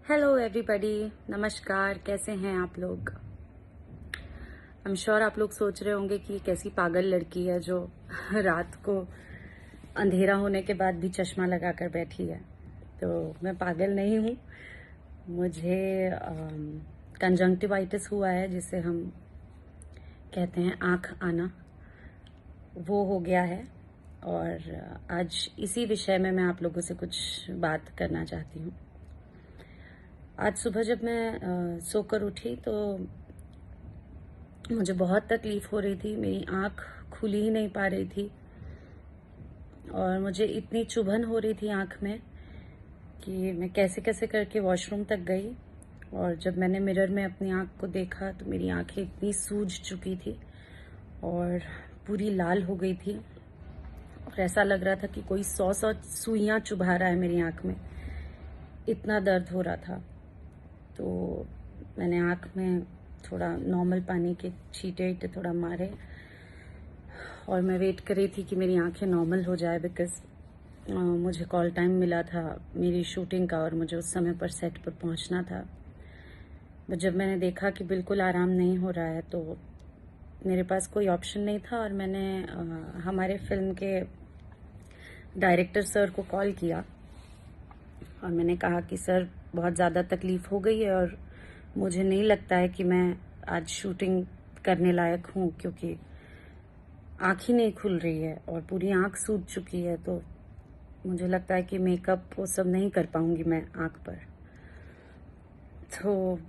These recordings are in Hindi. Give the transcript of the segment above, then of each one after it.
हेलो एवरीबॉडी, नमस्कार। कैसे हैं आप लोग? आई एम श्योर आप लोग सोच रहे होंगे कि कैसी पागल लड़की है जो रात को अंधेरा होने के बाद भी चश्मा लगाकर बैठी है। तो मैं पागल नहीं हूँ। मुझे कंजंक्टिवाइटिस हुआ है, जिसे हम कहते हैं आँख आना, वो हो गया है। और आज इसी विषय में मैं आप लोगों से कुछ बात करना चाहती हूँ। आज सुबह जब मैं सोकर उठी तो मुझे बहुत तकलीफ हो रही थी। मेरी आँख खुल ही नहीं पा रही थी और मुझे इतनी चुभन हो रही थी आँख में कि मैं कैसे कैसे करके वॉशरूम तक गई। और जब मैंने मिरर में अपनी आँख को देखा तो मेरी आँखें इतनी सूज चुकी थी और पूरी लाल हो गई थी और ऐसा लग रहा था कि कोई 100 सुइयां चुभा रहा है मेरी आँख में। इतना दर्द हो रहा था। तो मैंने आँख में थोड़ा नॉर्मल पानी के छींटे थोड़ा मारे और मैं वेट कर रही थी कि मेरी आंखें नॉर्मल हो जाए, बिकॉज मुझे कॉल टाइम मिला था मेरी शूटिंग का और मुझे उस समय पर सेट पर पहुंचना था। बट जब मैंने देखा कि बिल्कुल आराम नहीं हो रहा है तो मेरे पास कोई ऑप्शन नहीं था और मैंने हमारे फिल्म के डायरेक्टर सर को कॉल किया और मैंने कहा कि सर, बहुत ज़्यादा तकलीफ हो गई है और मुझे नहीं लगता है कि मैं आज शूटिंग करने लायक हूँ, क्योंकि आँख ही नहीं खुल रही है और पूरी आँख सूज चुकी है। तो मुझे लगता है कि मेकअप वो सब नहीं कर पाऊंगी मैं आँख पर। तो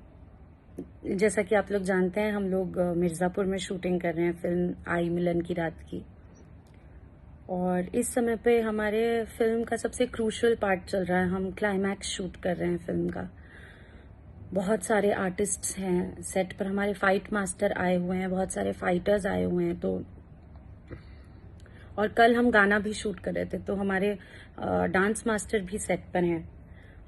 जैसा कि आप लोग जानते हैं, हम लोग मिर्ज़ापुर में शूटिंग कर रहे हैं फिल्म आई मिलन की रात की। और इस समय पे हमारे फिल्म का सबसे क्रूशियल पार्ट चल रहा है। हम क्लाइमैक्स शूट कर रहे हैं फिल्म का। बहुत सारे आर्टिस्ट्स हैं सेट पर, हमारे फाइट मास्टर आए हुए हैं, बहुत सारे फाइटर्स आए हुए हैं। तो और कल हम गाना भी शूट कर रहे थे, तो हमारे डांस मास्टर भी सेट पर हैं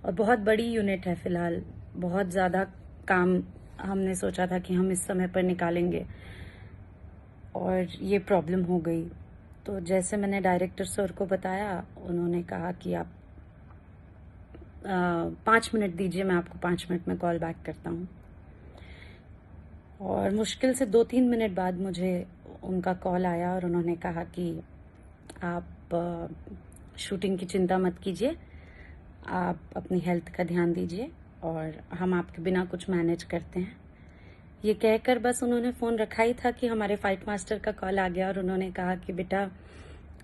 और बहुत बड़ी यूनिट है फिलहाल। बहुत ज़्यादा काम हमने सोचा था कि हम इस समय पर निकालेंगे और ये प्रॉब्लम हो गई। तो जैसे मैंने डायरेक्टर सर को बताया, उन्होंने कहा कि आप 5 मिनट दीजिए, मैं आपको 5 मिनट में कॉल बैक करता हूँ। और मुश्किल से 2-3 मिनट बाद मुझे उनका कॉल आया और उन्होंने कहा कि आप शूटिंग की चिंता मत कीजिए, आप अपनी हेल्थ का ध्यान दीजिए और हम आपके बिना कुछ मैनेज करते हैं। ये कहकर बस उन्होंने फ़ोन रखा ही था कि हमारे फाइट मास्टर का कॉल आ गया और उन्होंने कहा कि बेटा,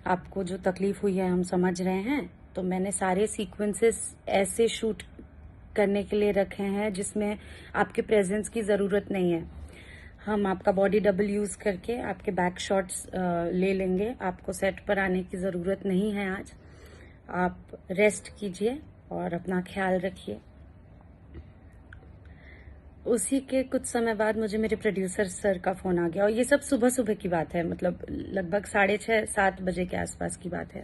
आपको जो तकलीफ हुई है हम समझ रहे हैं। तो मैंने सारे सीक्वेंसेस ऐसे शूट करने के लिए रखे हैं जिसमें आपके प्रेजेंस की ज़रूरत नहीं है। हम आपका बॉडी डबल यूज़ करके आपके बैक शॉट्स ले लेंगे। आपको सेट पर आने की ज़रूरत नहीं है आज। आप रेस्ट कीजिए और अपना ख्याल रखिए। उसी के कुछ समय बाद मुझे मेरे प्रोड्यूसर सर का फ़ोन आ गया और ये सब सुबह सुबह की बात है, मतलब लगभग 6:30-7 बजे के आसपास की बात है।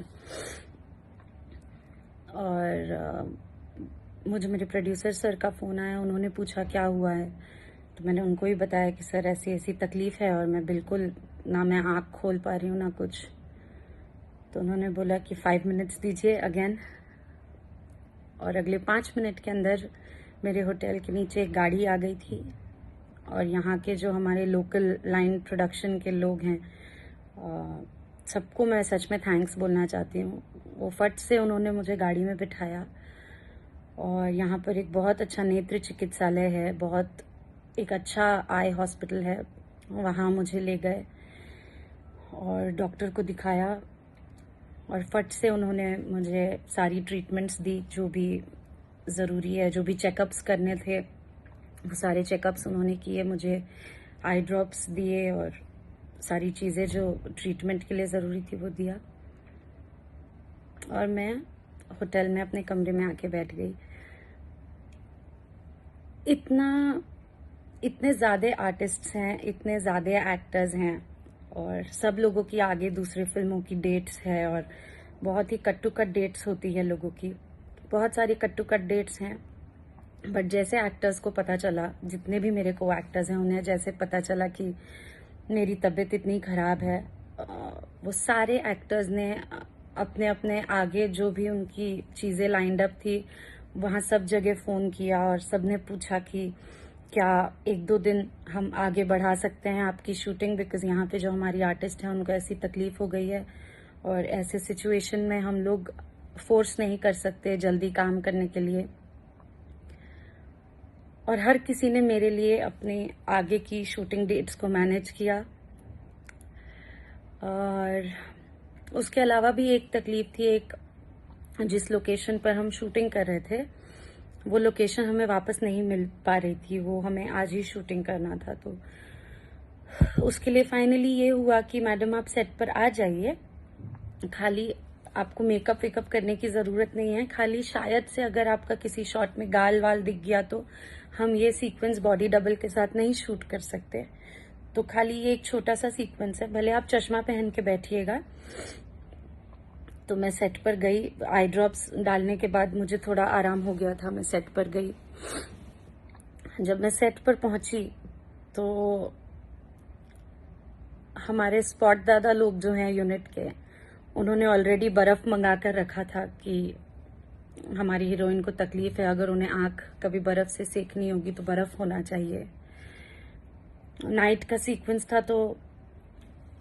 और मुझे मेरे प्रोड्यूसर सर का फ़ोन आया। उन्होंने पूछा क्या हुआ है, तो मैंने उनको ही बताया कि सर ऐसी ऐसी तकलीफ़ है और मैं बिल्कुल ना मैं आँख खोल पा रही हूँ ना कुछ। तो उन्होंने बोला कि 5 मिनट्स दीजिए अगेन। और अगले 5 मिनट के अंदर मेरे होटल के नीचे एक गाड़ी आ गई थी और यहाँ के जो हमारे लोकल लाइन प्रोडक्शन के लोग हैं, सबको मैं सच में थैंक्स बोलना चाहती हूँ। वो फट से उन्होंने मुझे गाड़ी में बिठाया और यहाँ पर एक बहुत अच्छा नेत्र चिकित्सालय है, बहुत एक अच्छा आई हॉस्पिटल है, वहाँ मुझे ले गए और डॉक्टर को दिखाया और फट से उन्होंने मुझे सारी ट्रीटमेंट्स दी, जो भी ज़रूरी है, जो भी चेकअप्स करने थे वो सारे चेकअप्स उन्होंने किए। मुझे आई ड्रॉप्स दिए और सारी चीज़ें जो ट्रीटमेंट के लिए ज़रूरी थी वो दिया और मैं होटल में अपने कमरे में आके बैठ गई। इतने ज़्यादा आर्टिस्ट्स हैं, इतने ज़्यादा एक्टर्स हैं और सब लोगों की आगे दूसरी फिल्मों की डेट्स है और बहुत ही कट टू कट डेट्स होती है लोगों की। बहुत सारी कट टू कट डेट्स हैं। बट जैसे एक्टर्स को पता चला, जितने भी मेरे को एक्टर्स हैं, उन्हें जैसे पता चला कि मेरी तबीयत इतनी ख़राब है, वो सारे एक्टर्स ने अपने अपने आगे जो भी उनकी चीज़ें लाइंड अप थी वहाँ सब जगह फ़ोन किया और सबने पूछा कि क्या 1-2 दिन हम आगे बढ़ा सकते हैं आपकी शूटिंग, बिकॉज़ यहाँ पे जो हमारी आर्टिस्ट हैं उनको ऐसी तकलीफ हो गई है और ऐसे सिचुएशन में हम लोग फोर्स नहीं कर सकते जल्दी काम करने के लिए। और हर किसी ने मेरे लिए अपने आगे की शूटिंग डेट्स को मैनेज किया। और उसके अलावा भी एक तकलीफ थी, एक जिस लोकेशन पर हम शूटिंग कर रहे थे वो लोकेशन हमें वापस नहीं मिल पा रही थी, वो हमें आज ही शूटिंग करना था। तो उसके लिए फाइनली ये हुआ कि मैडम आप सेट पर आ जाइए, खाली आपको मेकअप वेकअप करने की ज़रूरत नहीं है, खाली शायद से अगर आपका किसी शॉट में गाल वाल दिख गया तो हम ये सीक्वेंस बॉडी डबल के साथ नहीं शूट कर सकते, तो खाली ये एक छोटा सा सीक्वेंस है, भले आप चश्मा पहन के बैठिएगा। तो मैं सेट पर गई, आई ड्रॉप्स डालने के बाद मुझे थोड़ा आराम हो गया था, मैं सेट पर गई। जब मैं सेट पर पहुंची तो हमारे स्पॉट दादा लोग जो हैं यूनिट के, उन्होंने ऑलरेडी बर्फ मंगा कर रखा था कि हमारी हीरोइन को तकलीफ है, अगर उन्हें आंख कभी बर्फ से सेकनी होगी तो बर्फ होना चाहिए। नाइट का सीक्वेंस था तो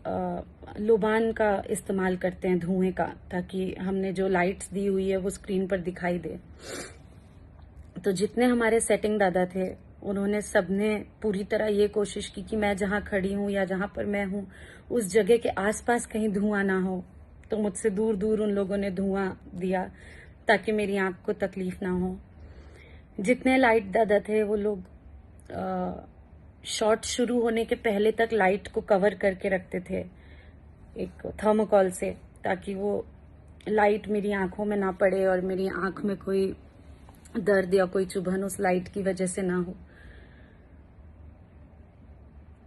लोबान का इस्तेमाल करते हैं, धुएं का, ताकि हमने जो लाइट्स दी हुई है वो स्क्रीन पर दिखाई दे। तो जितने हमारे सेटिंग दादा थे उन्होंने सबने पूरी तरह ये कोशिश की कि मैं जहां खड़ी हूं या जहां पर मैं हूं उस जगह के आसपास कहीं धुआं ना हो। तो मुझसे दूर दूर उन लोगों ने धुआं दिया ताकि मेरी आंख को तकलीफ ना हो। जितने लाइट दादा थे वो लोग शॉट शुरू होने के पहले तक लाइट को कवर करके रखते थे एक थर्मोकॉल से, ताकि वो लाइट मेरी आंखों में ना पड़े और मेरी आंख में कोई दर्द या कोई चुभन उस लाइट की वजह से ना हो।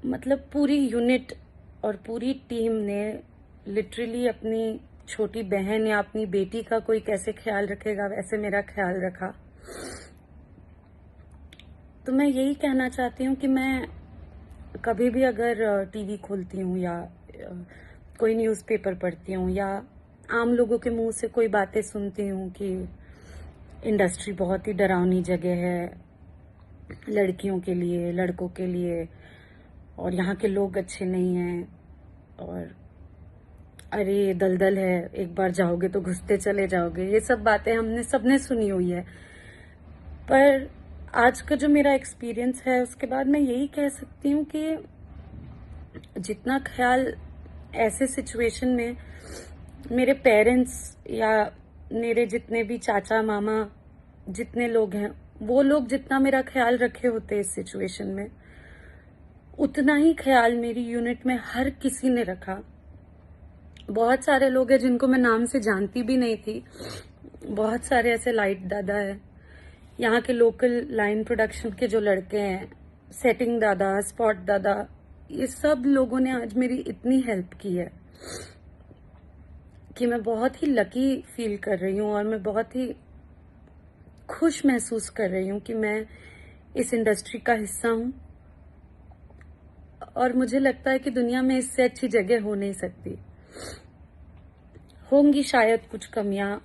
मतलब पूरी यूनिट और पूरी टीम ने लिटरली अपनी छोटी बहन या अपनी बेटी का कोई कैसे ख्याल रखेगा वैसे मेरा ख्याल रखा। तो मैं यही कहना चाहती हूँ कि मैं कभी भी अगर टीवी खोलती हूँ या कोई न्यूज़पेपर पढ़ती हूँ या आम लोगों के मुंह से कोई बातें सुनती हूँ कि इंडस्ट्री बहुत ही डरावनी जगह है लड़कियों के लिए, लड़कों के लिए, और यहाँ के लोग अच्छे नहीं हैं, और अरे दलदल है, एक बार जाओगे तो घुसते चले जाओगे, ये सब बातें हमने सबने सुनी हुई है। पर आज का जो मेरा एक्सपीरियंस है उसके बाद मैं यही कह सकती हूँ कि जितना ख्याल ऐसे सिचुएशन में मेरे पेरेंट्स या मेरे जितने भी चाचा मामा जितने लोग हैं वो लोग जितना मेरा ख्याल रखे होते इस सिचुएशन में, उतना ही ख्याल मेरी यूनिट में हर किसी ने रखा। बहुत सारे लोग हैं जिनको मैं नाम से जानती भी नहीं थी, बहुत सारे ऐसे लाइट दादा है, यहाँ के लोकल लाइन प्रोडक्शन के जो लड़के हैं, सेटिंग दादा, स्पॉट दादा, ये सब लोगों ने आज मेरी इतनी हेल्प की है कि मैं बहुत ही लकी फील कर रही हूँ और मैं बहुत ही खुश महसूस कर रही हूँ कि मैं इस इंडस्ट्री का हिस्सा हूँ। और मुझे लगता है कि दुनिया में इससे अच्छी जगह हो नहीं सकती। होंगी शायद कुछ कमियां,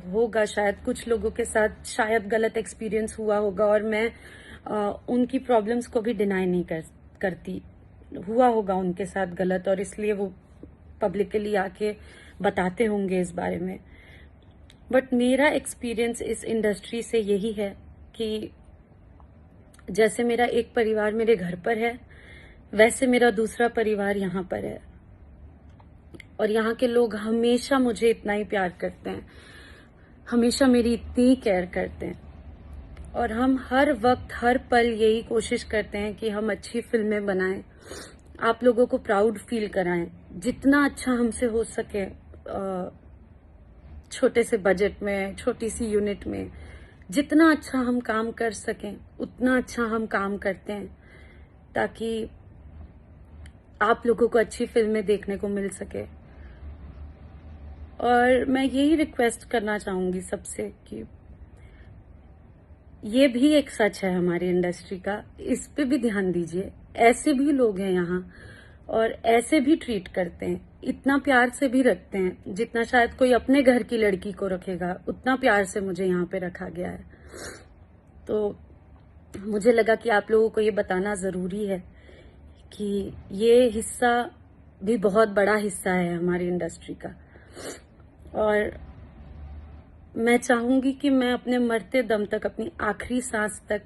होगा शायद कुछ लोगों के साथ शायद गलत एक्सपीरियंस हुआ होगा और मैं उनकी प्रॉब्लम्स को भी डिनाई नहीं करती, हुआ होगा उनके साथ गलत और इसलिए वो पब्लिकली आके बताते होंगे इस बारे में। बट मेरा एक्सपीरियंस इस इंडस्ट्री से यही है कि जैसे मेरा एक परिवार मेरे घर पर है वैसे मेरा दूसरा परिवार यहाँ पर है, और यहाँ के लोग हमेशा मुझे इतना ही प्यार करते हैं, हमेशा मेरी इतनी केयर करते हैं, और हम हर वक्त हर पल यही कोशिश करते हैं कि हम अच्छी फिल्में बनाएं, आप लोगों को प्राउड फील कराएं, जितना अच्छा हमसे हो सके, छोटे से बजट में, छोटी सी यूनिट में, जितना अच्छा हम काम कर सकें उतना अच्छा हम काम करते हैं ताकि आप लोगों को अच्छी फिल्में देखने को मिल सके। और मैं यही रिक्वेस्ट करना चाहूंगी सबसे कि ये भी एक सच है हमारी इंडस्ट्री का, इस पे भी ध्यान दीजिए। ऐसे भी लोग हैं यहाँ और ऐसे भी ट्रीट करते हैं, इतना प्यार से भी रखते हैं जितना शायद कोई अपने घर की लड़की को रखेगा, उतना प्यार से मुझे यहाँ पे रखा गया है। तो मुझे लगा कि आप लोगों को ये बताना ज़रूरी है कि ये हिस्सा भी बहुत बड़ा हिस्सा है हमारी इंडस्ट्री का। और मैं चाहूँगी कि मैं अपने मरते दम तक, अपनी आखिरी सांस तक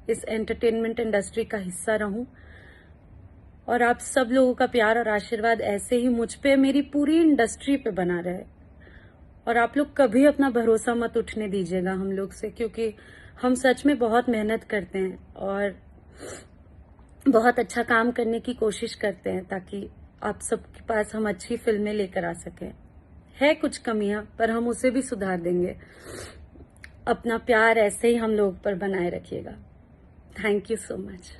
इस एंटरटेनमेंट इंडस्ट्री का हिस्सा रहूं, और आप सब लोगों का प्यार और आशीर्वाद ऐसे ही मुझ पे, मेरी पूरी इंडस्ट्री पे बना रहे। और आप लोग कभी अपना भरोसा मत उठने दीजिएगा हम लोग से, क्योंकि हम सच में बहुत मेहनत करते हैं और बहुत अच्छा काम करने की कोशिश करते हैं ताकि आप सबके पास हम अच्छी फिल्में लेकर आ सकें। है कुछ कमियां, पर हम उसे भी सुधार देंगे। अपना प्यार ऐसे ही हम लोग पर बनाए रखिएगा। Thank you so much.